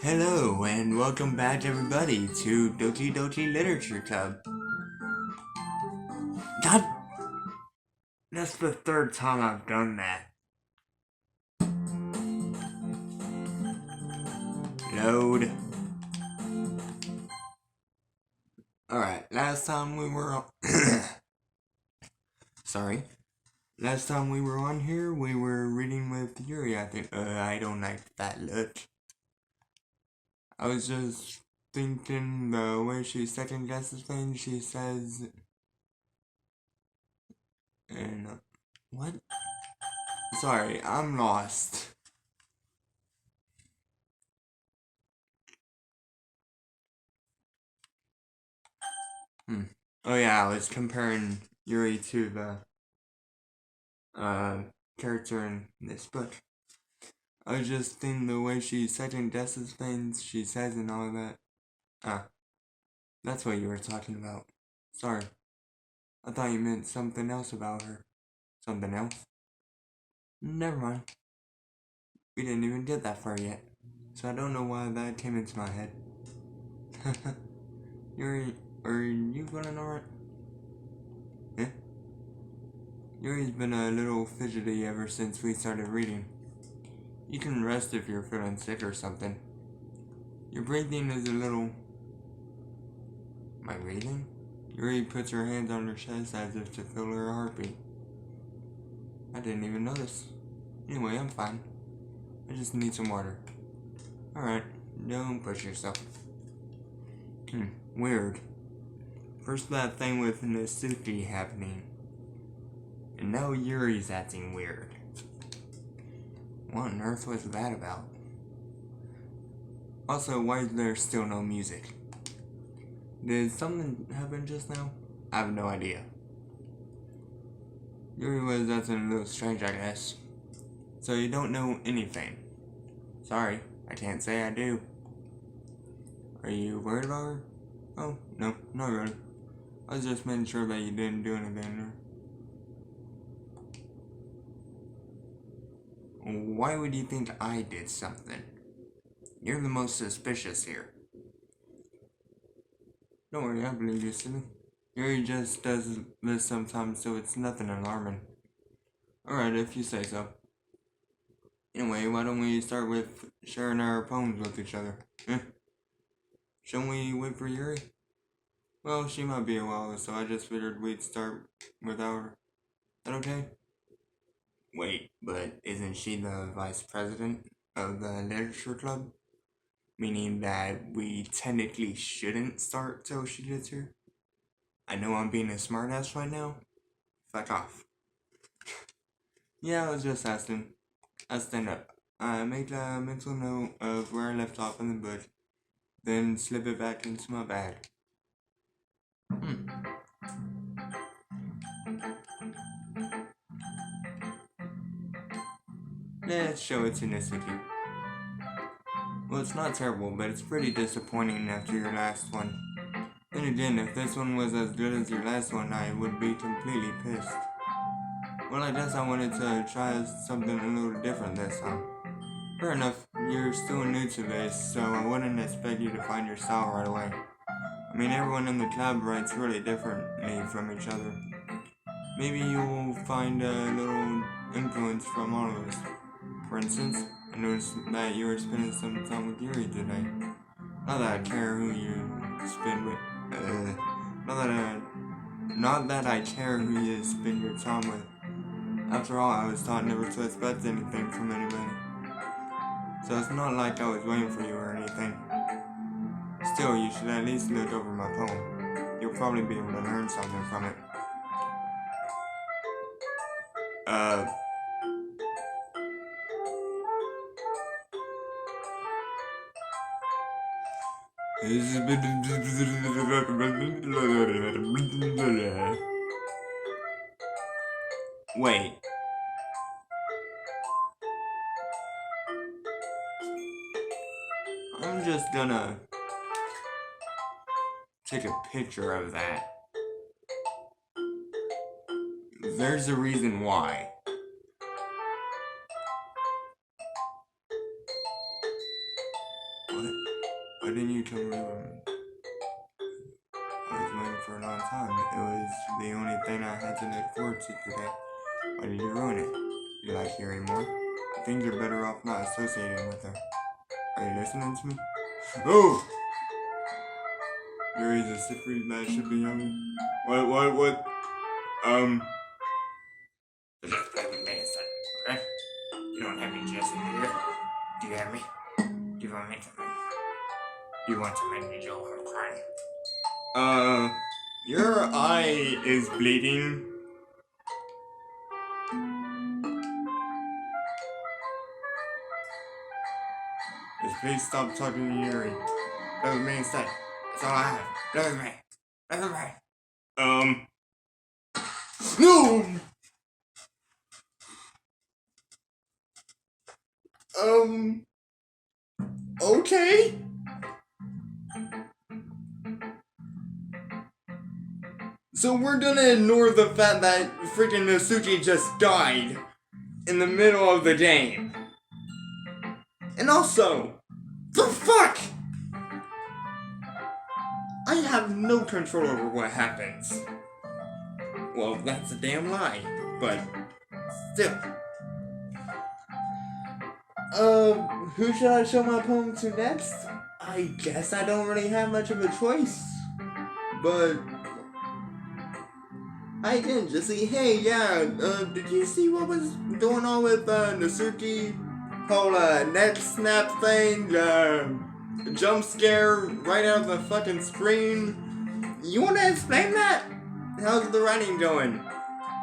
Hello and welcome back everybody to Doki Doki Literature Club. God, that's the third time I've done that. Load. Alright, last time we were on... Sorry. Last time we were on here, we were reading with Yuri, I think. I don't like that look. I was just thinking the way she second guesses things, she says... And... what? Sorry, I'm lost. Oh yeah, I was comparing Yuri to the character in this book. I was just thinking the way she second guesses things she says and all that. Ah, that's what you were talking about. Sorry. I thought you meant something else about her. Something else? Never mind. We didn't even get that far yet. So I don't know why that came into my head. Yuri, are you feeling alright? Yeah? Yuri's been a little fidgety ever since we started reading. You can rest if you're feeling sick or something. Your breathing is a little... My breathing? Yuri puts her hands on her chest as if to feel her heartbeat. I didn't even notice. Anyway, I'm fine. I just need some water. Alright, don't push yourself. Weird. First that thing with Natsuki happening. And now Yuri's acting weird. What on earth was that about? Also, why is there still no music? Did something happen just now? I have no idea. Yuri was acting a little strange, I guess. So you don't know anything. Sorry, I can't say I do. Are you worried about her? Oh, no, not really. I was just making sure that you didn't do anything. Why would you think I did something? You're the most suspicious here. Don't worry, I believe you, silly. Yuri just does this sometimes, so it's nothing alarming. Alright, if you say so. Anyway, why don't we start with sharing our poems with each other? Shouldn't we wait for Yuri? Well, she might be a while, so I just figured we'd start without her. Is that okay? Wait, but isn't she the vice president of the literature club? Meaning that we technically shouldn't start till she gets here? I know I'm being a smartass right now. Fuck off. Yeah, I was just asking. I stand up. I make a mental note of where I left off in the book, then slip it back into my bag. Let's show it to Natsuki. Well, it's not terrible, but it's pretty disappointing after your last one. Then again, if this one was as good as your last one, I would be completely pissed. Well, I guess I wanted to try something a little different this time. Fair enough, you're still new to this, so I wouldn't expect you to find your style right away. I mean, everyone in the club writes really differently from each other. Maybe you'll find a little influence from all of us. For instance, I noticed that you were spending some time with Yuri today. Not that I care who you spend with. Not that I care who you spend your time with. After all, I was taught never to expect anything from anybody. So it's not like I was waiting for you or anything. Still, you should at least look over my poem. You'll probably be able to learn something from it. Wait. I'm just gonna take a picture of that. There's a reason why. Why didn't you tell me when I was waiting for a long time? It was the only thing I had to look forward to today. Why did you ruin it? You like Yuri more? I think you're better off not associating with her. Are you listening to me? Oh! Yuri's a slippery that should be young. What? Just play with me, son, okay? You don't have me just in here. Do you have me? Do you want me to make? Do you want to make me go home crying? Your eye is bleeding. Just please stop talking to Yuri. Play with me instead. That's all I have. Play with me. Play with me. No! Okay. So we're gonna ignore the fact that freaking Natsuki just died in the middle of the game. And also, the fuck! I have no control over what happens. Well, that's a damn lie, but still. Who should I show my poem to next? I guess I don't really have much of a choice. But I didn't just see, hey, yeah, did you see what was going on with Natsuki? Whole neck snap thing, jump scare right out of the fucking screen. You wanna explain that? How's the writing going?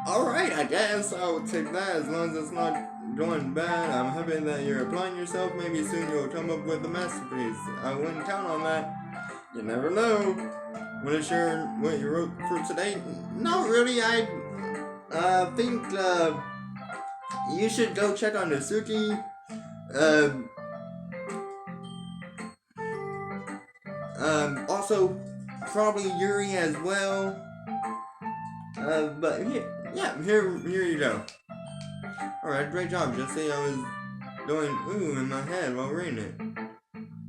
Alright, I guess I'll take that as long as it's not going bad. I'm happy that you're applying yourself. Maybe soon you'll come up with a masterpiece. I wouldn't count on that. You never know. Wanna share what you wrote for today? Not really. I think you should go check on Natsuki. Also probably Yuri as well. But here you go. Alright, great job, Jesse. I was doing ooh in my head while reading it.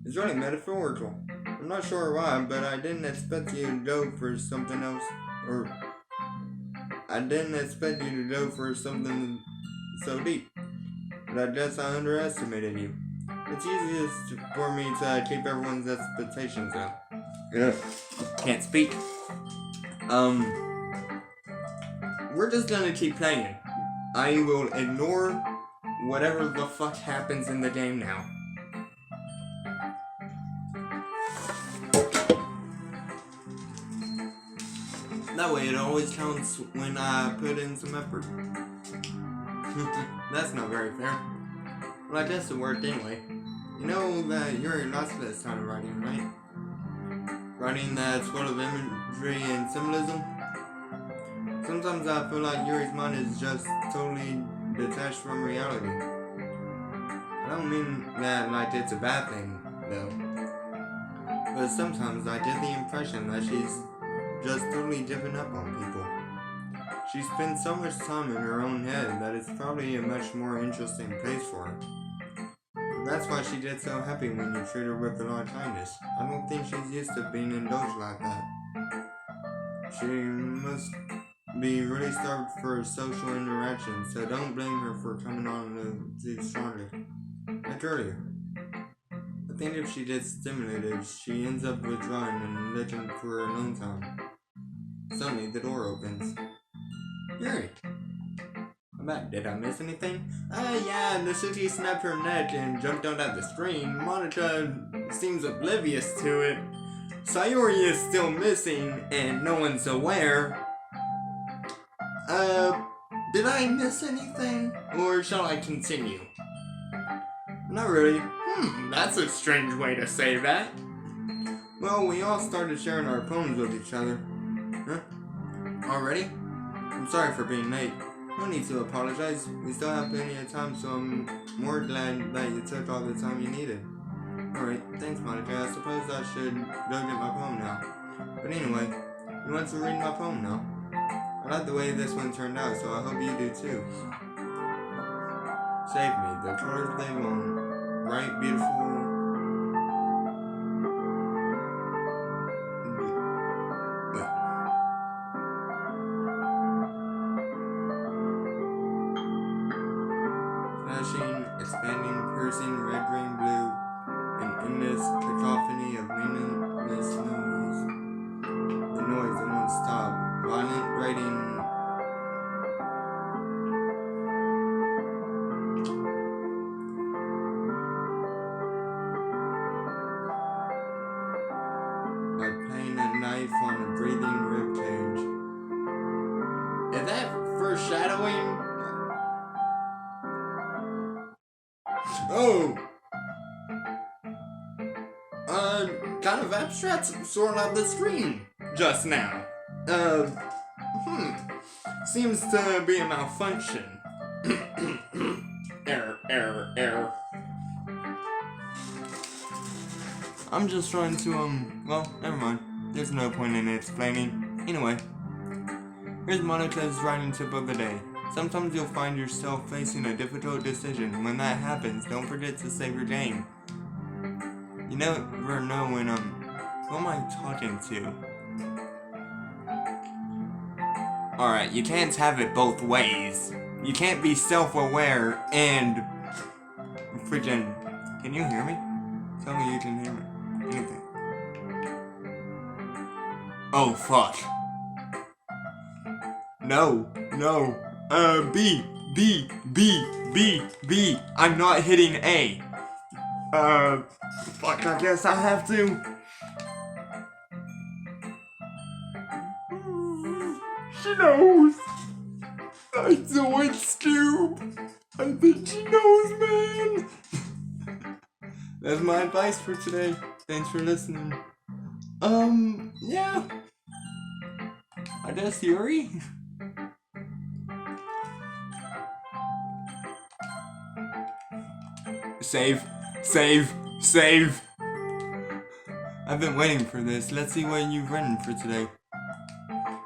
It's really metaphorical. I'm not sure why, but I didn't expect you to go for something else. Or I didn't expect you to go for something so deep. But I guess I underestimated you. It's easiest for me to keep everyone's expectations up. Yeah. Can't speak. We're just gonna keep playing. I will ignore whatever the fuck happens in the game now. That way it always counts when I put in some effort. That's not very fair. Well, I guess it worked anyway. You know that Yuri lost this kind of writing, right? Writing that's full of imagery and symbolism. Sometimes I feel like Yuri's mind is just totally detached from reality. I don't mean that like it's a bad thing, though. But sometimes I get the impression that she's just totally giving up on people. She spends so much time in her own head that it's probably a much more interesting place for her. That's why she gets so happy when you treat her with a lot of kindness. I don't think she's used to being indulged like that. She must be really starved for social interaction, so don't blame her for coming on too strongly. Like earlier. I think if she gets stimulated, she ends up withdrawing and looking for her own time. Suddenly, the door opens. Yuri! I'm back. Did I miss anything? Yeah, Natsuki snapped her neck and jumped out at the screen. Monica seems oblivious to it. Sayori is still missing, and no one's aware. Did I miss anything? Or shall I continue? Not really. That's a strange way to say that. Well, we all started sharing our poems with each other. Huh? Already? I'm sorry for being late. No need to apologize. We still have plenty of time, so I'm more glad that you took all the time you needed. Alright, thanks Monica. I suppose I should go get my poem now. But anyway, you want to read my poem now? I like the way this one turned out, so I hope you do too. Save me, the colors they want. Bright, beautiful. flashing, expanding, piercing, red, green, blue, an endless cacophony of meaningless noise. The noise that won't stop. Violent writing. Like playing a knife on a breathing ribcage. Is that foreshadowing? Oh! Kind of abstract sorting out the screen just now. Seems to be a malfunction. Error. I'm just trying to, well, never mind. There's no point in explaining. Anyway, here's Monica's writing tip of the day. Sometimes you'll find yourself facing a difficult decision. When that happens, don't forget to save your game. You never know when, who am I talking to? Alright, you can't have it both ways. You can't be self-aware and freaking... Can you hear me? Tell me you can hear me. Anything. Oh, fuck. No. B. I'm not hitting A. Fuck, I guess I have to. She knows. I do it, Scoob. I think she knows, man. That's my advice for today. Thanks for listening. Yeah. I guess Yuri? Save. I've been waiting for this. Let's see what you've written for today.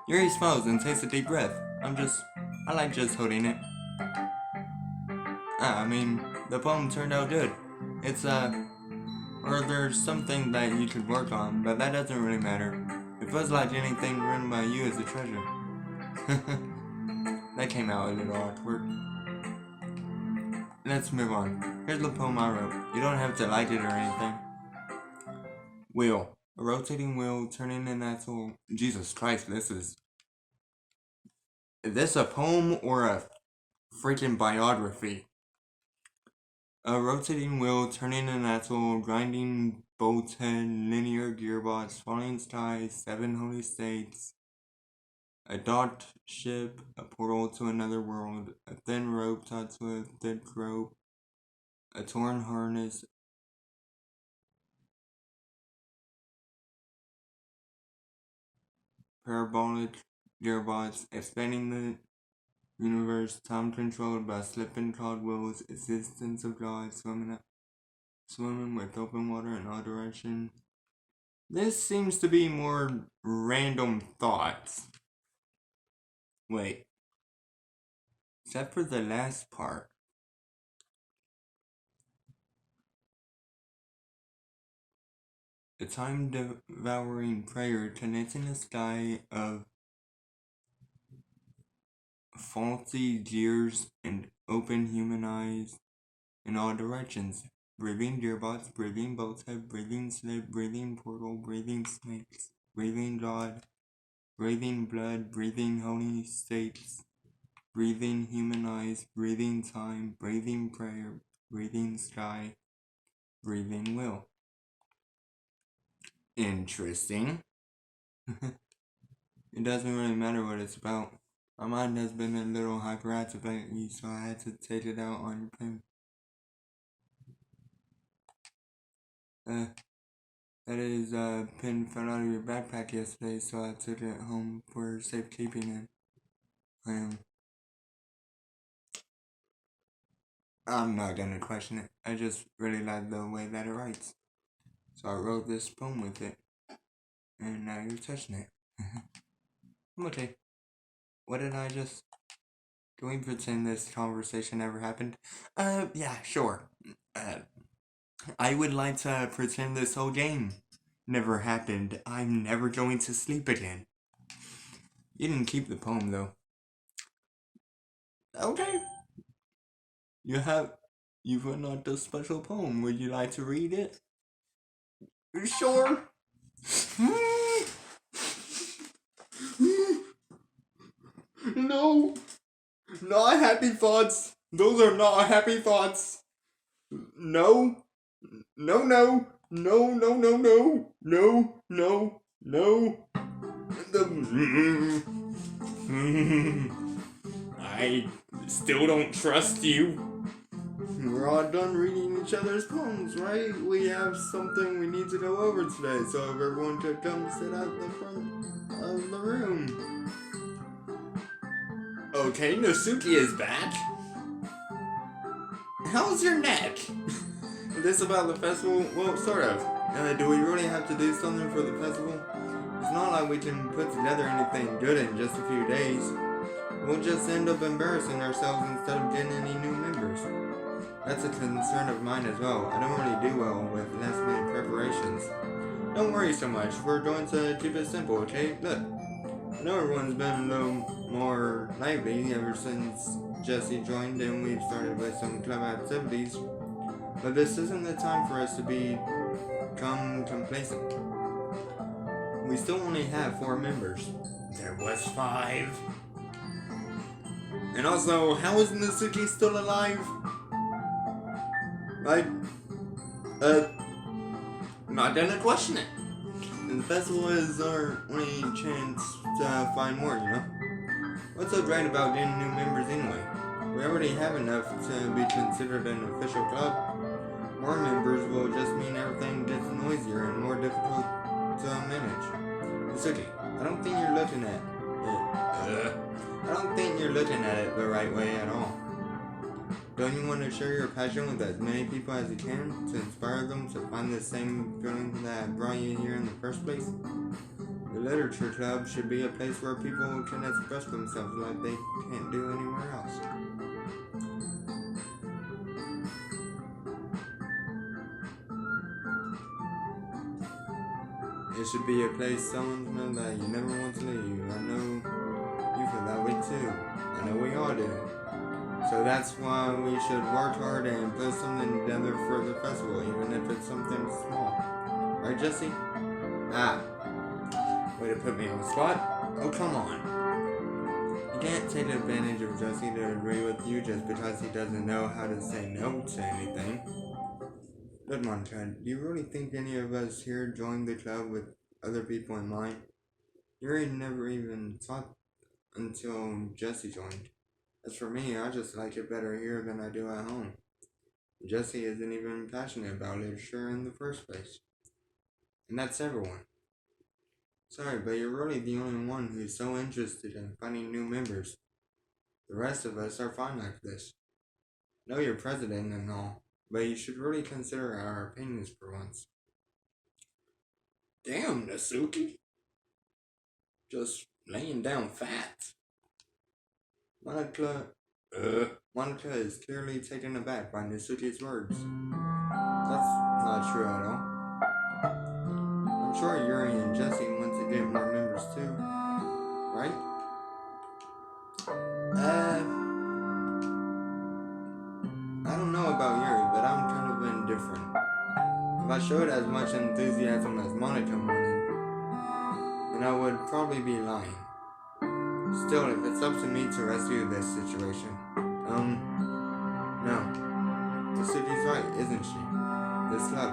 Yuri smiles and takes a deep breath. I like just holding it. I mean, the poem turned out good. It's, or there's something that you could work on, but that doesn't really matter. It feels like anything written by you is a treasure. That came out a little awkward. Let's move on. Here's the poem I wrote. You don't have to like it or anything. Wheel. A rotating wheel turning an axle. Jesus Christ, is this a poem or a freaking biography? A rotating wheel turning an axle, grinding bolts head, linear gearbox, falling sky, 7 holy states, a docked ship, a portal to another world, a thin rope tied to a thick rope, a torn harness, parabolic gearbox, expanding the universe, time controlled by slipping cloud wheels, existence of God, swimming with open water in all directions. This seems to be more random thoughts. Wait. Except for the last part. A time-devouring prayer connecting a sky of faulty gears and open human eyes in all directions. Breathing gearbox, breathing bolthead, breathing slip, breathing portal, breathing snakes, breathing God, breathing blood, breathing holy states, breathing human eyes, breathing time, breathing prayer, breathing sky, breathing will. Interesting. It doesn't really matter what it's about. My mind has been a little hyperactive lately, so I had to take it out on your pen. That is, pen fell out of your backpack yesterday, so I took it home for safekeeping, and I'm not gonna question it. I just really like the way that it writes. So I wrote this poem with it, and now you're touching it. I'm okay. What did I just... Can we pretend this conversation never happened? Yeah, sure. I would like to pretend this whole game never happened. I'm never going to sleep again. You didn't keep the poem, though. Okay. You've written out a special poem. Would you like to read it? Sure. No. Not happy thoughts. Those are not happy thoughts. No. No, no. No, no, no, no. No, no, no. I still don't trust you. We're all done reading each other's poems, right? We have something we need to go over today, so if everyone could come sit at the front of the room. Okay, Natsuki is back. How's your neck? Is this about the festival? Well, sort of. Do we really have to do something for the festival? It's not like we can put together anything good in just a few days. We'll just end up embarrassing ourselves instead of getting any new members. That's a concern of mine as well. I don't really do well with last minute preparations. Don't worry so much. We're going to keep it simple, okay? Look, I know everyone's been a little more lively ever since Jesse joined and we've started with some club activities. But this isn't the time for us to become complacent. We still only have 4 members. There was 5. And also, how is Natsuki still alive? Not gonna question it. And the festival is our only chance to find more, you know? What's so great about getting new members anyway? We already have enough to be considered an official club. More members will just mean everything gets noisier and more difficult to manage. Natsuki, I don't think you're looking at it the right way at all. Don't you want to share your passion with as many people as you can to inspire them to find the same feeling that brought you here in the first place? The literature club should be a place where people can express themselves like they can't do anywhere else. It should be a place someone knows that you never want to leave. I know you feel that way too. I know we all do. So that's why we should work hard and put something together for the festival, even if it's something small. Right, Jesse? Way to put me on the spot. Oh, come on. You can't take advantage of Jesse to agree with you just because he doesn't know how to say no to anything. Good, Monica. Do you really think any of us here joined the club with other people in mind? Yuri never even thought until Jesse joined. As for me, I just like it better here than I do at home. Jesse isn't even passionate about literature in the first place. And that's everyone. Sorry, but you're really the only one who's so interested in finding new members. The rest of us are fine like this. I know you're president and all, but you should really consider our opinions for once. Damn, Natsuki. Just laying down fat. Monica is clearly taken aback by Natsuki's words. That's not true at all. I'm sure Yuri and Jesse want to get more members too, right? I don't know about Yuri, but I'm kind of indifferent. If I showed as much enthusiasm as Monica wanted, then I would probably be lying. Still, if it's up to me to rescue this situation, no. Natsuki's right, isn't she? This club.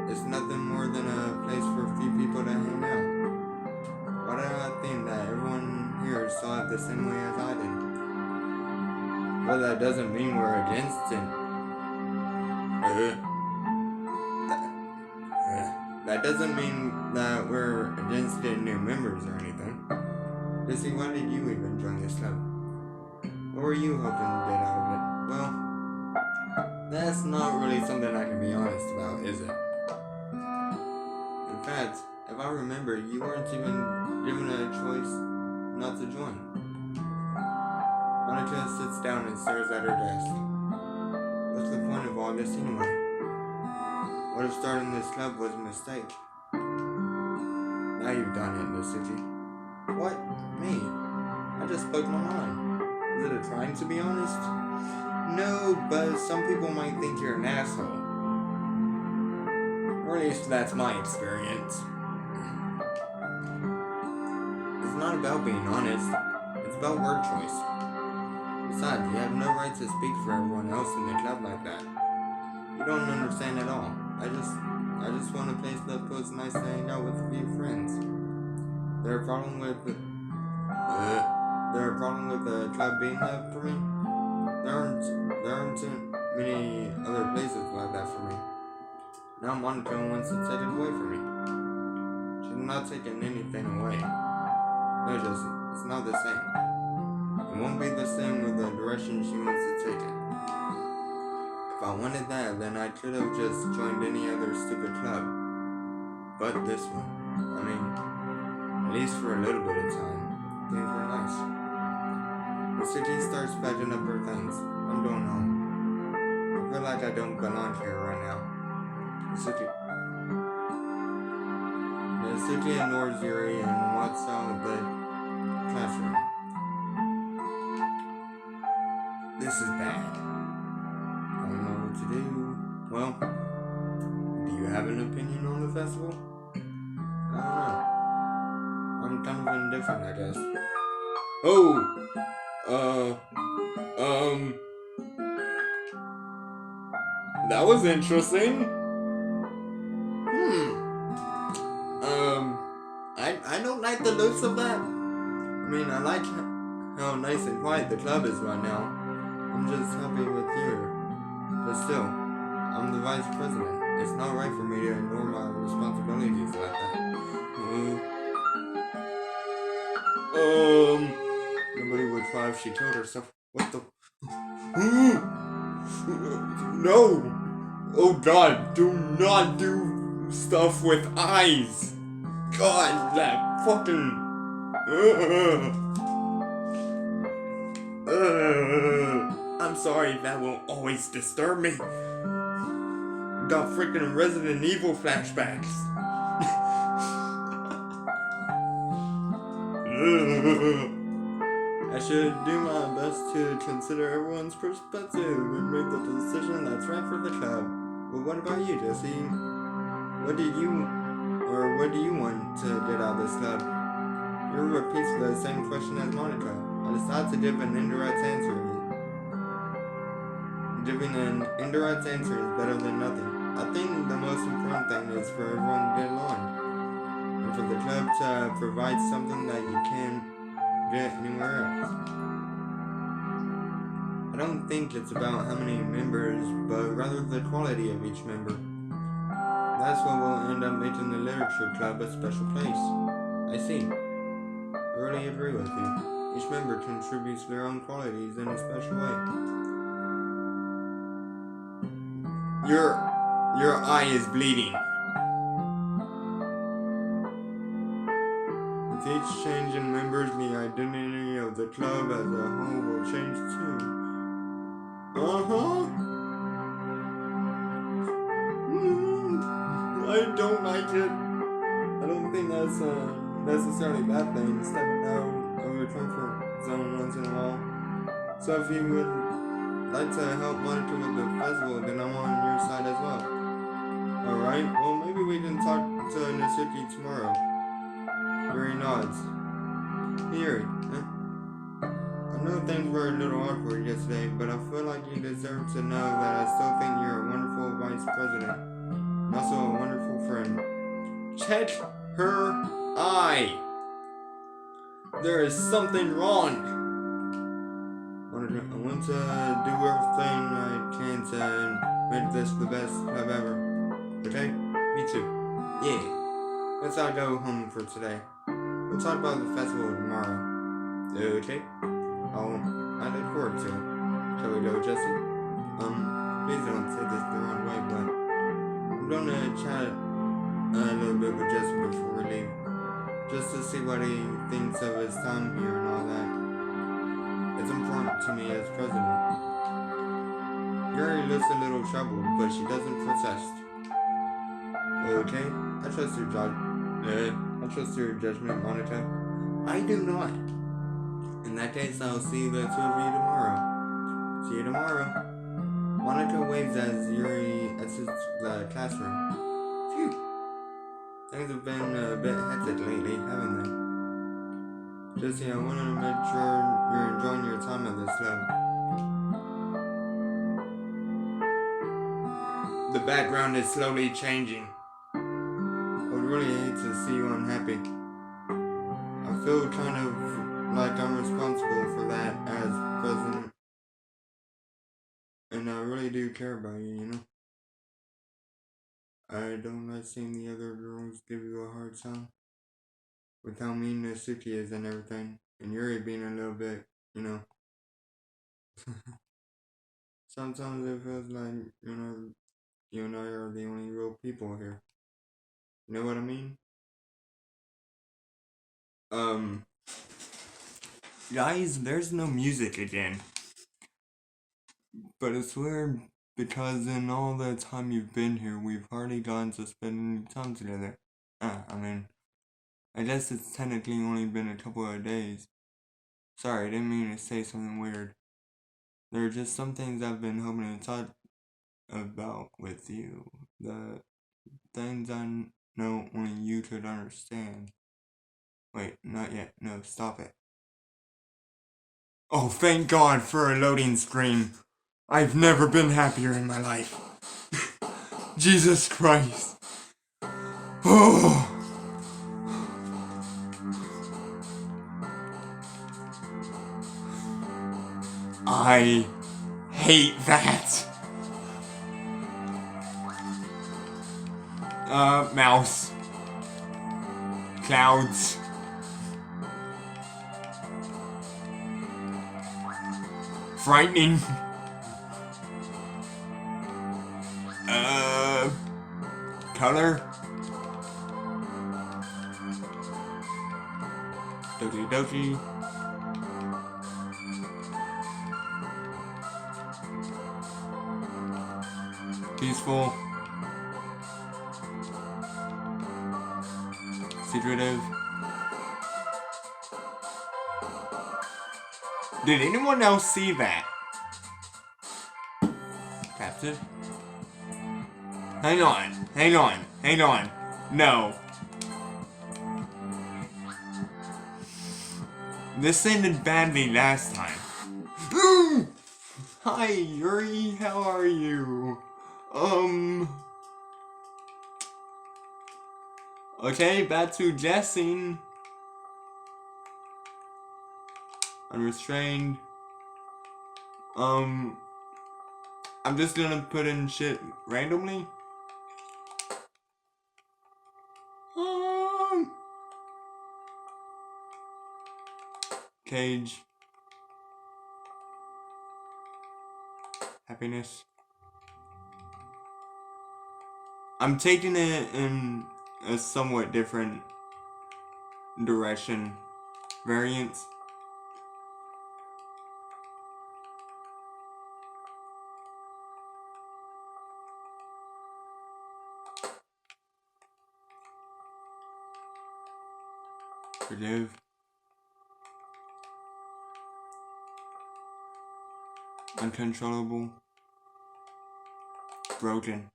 It's nothing more than a place for a few people to hang out. Why do I think that everyone here saw it the same way as I did? Well, that doesn't mean we're against it. That doesn't mean that we're against getting new members or anything. Jesse, why did you even join this club? What were you hoping to get out of it? Well, that's not really something I can be honest about, is it? In fact, if I remember, you weren't even given a choice not to join. Monica sits down and stares at her desk. What's the point of all this anyway? What if starting this club was a mistake? Now you've done it, Natsuki. What? Me? I just spoke my mind. Is it a crime to be honest? No, but some people might think you're an asshole. Or at least that's my experience. It's not about being honest. It's about word choice. Besides, you have no right to speak for everyone else in the club like that. You don't understand at all. I just want a place that feels nice to hang out with a few friends. There a problem with the club being that for me? There aren't many other places like that for me. Now Monica wants to take it away from me. She's not taking anything away. No, Jesse, it's not the same. It won't be the same with the direction she wants to take it. If I wanted that, then I could have just joined any other stupid club. But this one, I mean, at least for a little bit of time, things were nice. Natsuki starts packing up her things. I'm going home. I feel like I don't belong here right now. Natsuki ignores Yuri and walks out of the classroom. This is bad. I don't know what to do. Well, do you have an opinion on the festival? I don't know. I'm kind of indifferent, I guess. Oh! That was interesting. I don't like the looks of that. I mean, I like how nice and quiet the club is right now. I'm just happy with you. But still, I'm the vice president. It's not right for me to ignore my responsibilities like that. Nobody would cry if she killed herself. What the? No! Oh God, do not do stuff with eyes! God, that fucking... I'm sorry, that will always disturb me. Got freaking Resident Evil flashbacks. I should do my best to consider everyone's perspective and make the decision that's right for the club. But what about you, Jesse? What do you want to get out of this club? You repeat the same question as Monica. I decided to give an indirect answer. Giving an indirect answer is better than nothing. I think the most important thing is for everyone to get along. And for the club to provide something that you can't get anywhere else. I don't think it's about how many members, but rather the quality of each member. That's what will end up making the literature club a special place. I see. I really agree with you. Each member contributes their own qualities in a special way. Your eye is bleeding. With each change in members, the identity of the club as a whole will change too. I don't like it. I don't think that's necessarily a bad thing, stepping out of your comfort zone once in a while. So if you would like to help monitor with the festival, then I'm on your side as well. Alright, well maybe we can talk to Natsuki tomorrow. Yuri nods. Hey Yuri, I know things were a little awkward yesterday, but I feel like you deserve to know that I still think you're a wonderful vice president. And also a wonderful friend. Check her eye! There is something wrong! I want to do everything I can to make this the best club ever. Okay? Me too. Yeah. Let's all go home for today. We'll talk about the festival tomorrow. Okay? I look forward to it. Shall we go, Jesse? Please don't say this the wrong way, but I'm gonna chat a little bit with Jesse before we leave. Just to see what he thinks of his time here and all that. It's important to me as president. Yuri looks a little troubled, but she doesn't protest. Okay? I trust your judgment, Monica. I do not. In that case, I'll see the two of you tomorrow. See you you tomorrow. Monica waves as Yuri exits the classroom. Phew. Things have been a bit hectic lately, haven't they? Jesse, I wanted to make sure you're enjoying your time at this club. The background is slowly changing. I would really hate to see you unhappy. I feel kind of like I'm responsible for that as president. And I really do care about you, you know? I don't like seeing the other girls give you a hard time. With how mean Natsuki is and everything. And Yuri being a little bit, you know. Sometimes it feels like, you know, you and I are the only real people here. You know what I mean? Guys, there's no music again. But it's weird because in all the time you've been here, we've hardly gotten to spend any time together. I guess it's technically only been a couple of days. Sorry, I didn't mean to say something weird. There are just some things I've been hoping to talk about with you. The things I know only you could understand. Wait, not yet. No, stop it. Oh, thank God for a loading screen. I've never been happier in my life. Jesus Christ. Oh. I hate that. Mouse. Clouds. Frightening. Color. Doki Doki. Peaceful. Secretive. Did anyone else see that? Captive? Hang on. No. This ended badly last time. Hi, Yuri, how are you? Okay, back to guessing. Unrestrained. I'm just gonna put in shit randomly. Cage. Happiness. I'm taking it in a somewhat different direction. Variance. Forgive. Uncontrollable. Broken.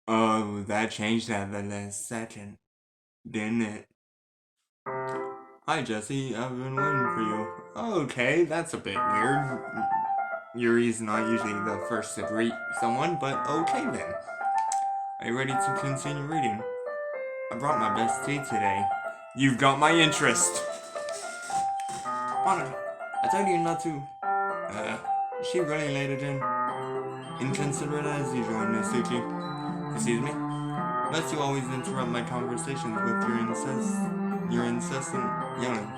Oh, that changed at the last second, didn't it? Hi, Jesse. I've been waiting for you. Okay, that's a bit weird. Yuri's not usually the first to greet someone, but okay then. Are you ready to continue reading? I brought my best tea today. You've got my interest. Monica, I told you not to. Is she really late again? Inconsiderate as usual, Natsuki. Excuse me? Unless you always interrupt my conversations with your incessant yelling.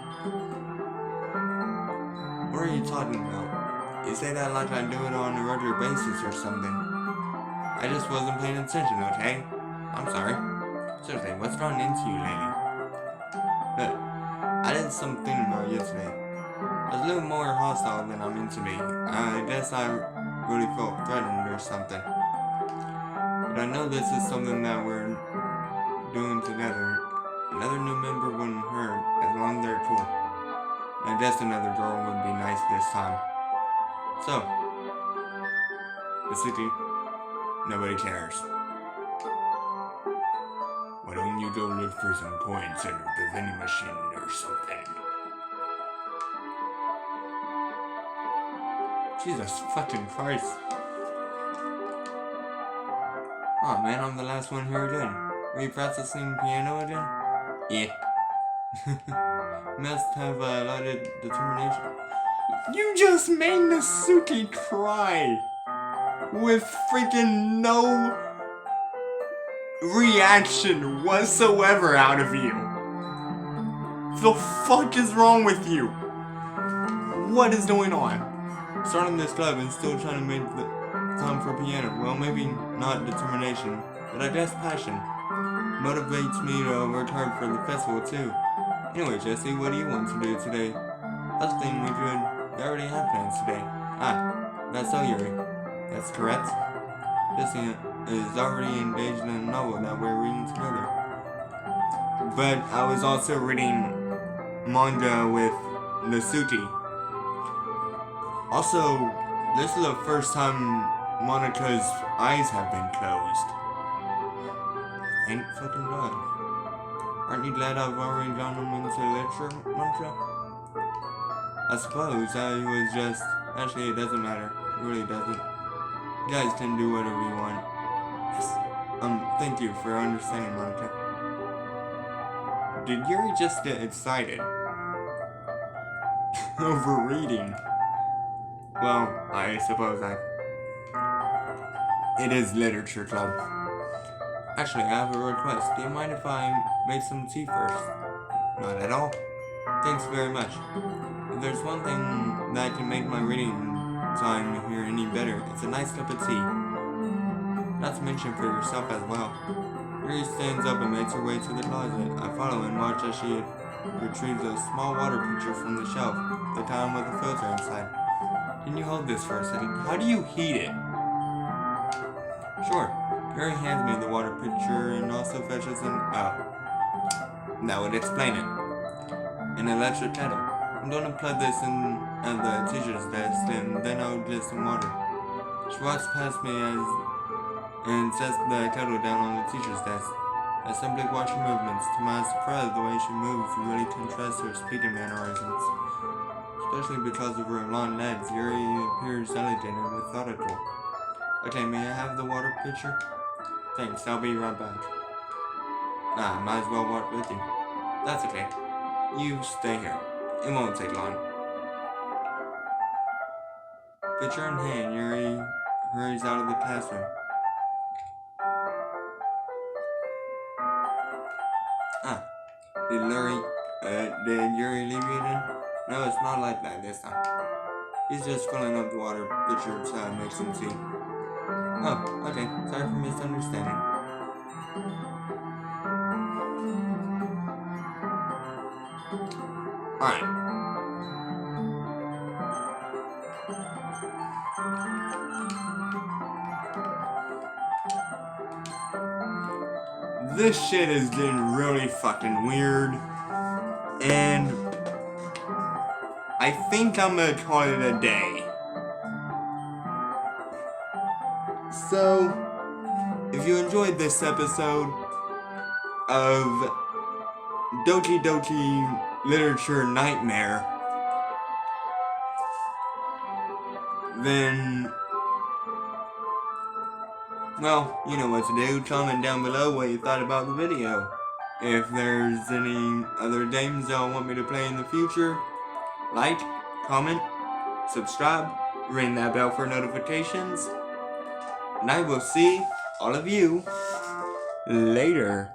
What are you talking about? You say that like I do it on a regular basis or something. I just wasn't paying attention, okay? I'm sorry. Seriously, what's gone into you lately? Look, I did something about yesterday. I was a little more hostile than I'm meant to be. I guess I really felt threatened or something. But I know this is something that we're doing together. Another new member wouldn't hurt, as long as they're cool. I guess another girl would be nice this time. So, the city, nobody cares. Why don't you go look for some coins under the vending machine or something? Jesus fucking Christ. Oh man, I'm the last one here again. Are you practicing piano again? Yeah. Must have a lot of determination. You just made Natsuki cry with freaking no reaction whatsoever out of you. The fuck is wrong with you? What is going on? Starting this club and still trying to make the time for piano. Well, maybe not determination, but I guess passion motivates me to work hard for the festival too. Anyway, Jesse, what do you want to do today? Last thing we already have plans today. Ah, that's so, Yuri. That's correct. Jesse is already engaged in a novel that we're reading together. But I was also reading manga with Natsuki. Also, this is the first time Monika's eyes have been closed. Thank fucking God. Aren't you glad I've already gone into literature, Monica? I suppose I was just... Actually, it doesn't matter. It really doesn't. You guys can do whatever you want. Yes. Thank you for understanding, Monica. Did Yuri just get excited over reading? Well, I suppose it is literature club. Actually, I have a request. Do you mind if I make some tea first? Not at all. Thanks very much. If there's one thing that can make my reading time here any better, it's a nice cup of tea. Not to mention for yourself as well. Yuri stands up and makes her way to the closet. I follow and watch as she retrieves a small water pitcher from the shelf, the kind with a filter inside. Can you hold this for a second? How do you heat it? Sure. Yuri hands me the water pitcher and also fetches that would explain it. An electric kettle. I'm gonna plug this in at the teacher's desk and then I'll get some water. She walks past me and sets the kettle down on the teacher's desk. I simply watch her movements. To my surprise, the way she moves really contrasts her speaking mannerisms. Especially because of her long legs, Yuri appears elegant and methodical. Okay, may I have the water pitcher? Thanks, I'll be right back. Ah, might as well walk with you. That's okay. You stay here. It won't take long. Pitcher in hand, Yuri hurries out of the classroom. Ah, did Yuri leave you then? No, it's not like that this time. He's just filling up the water pitcher to make some tea. Oh, okay. Sorry for misunderstanding. Alright. This shit is getting really fucking weird. And I think I'm gonna call it a day. So, if you enjoyed this episode of Doki Doki Literature Nightmare, then, well, you know what to do. Comment down below what you thought about the video. If there's any other games y'all want me to play in the future, like, comment, subscribe, ring that bell for notifications, and I will see all of you later.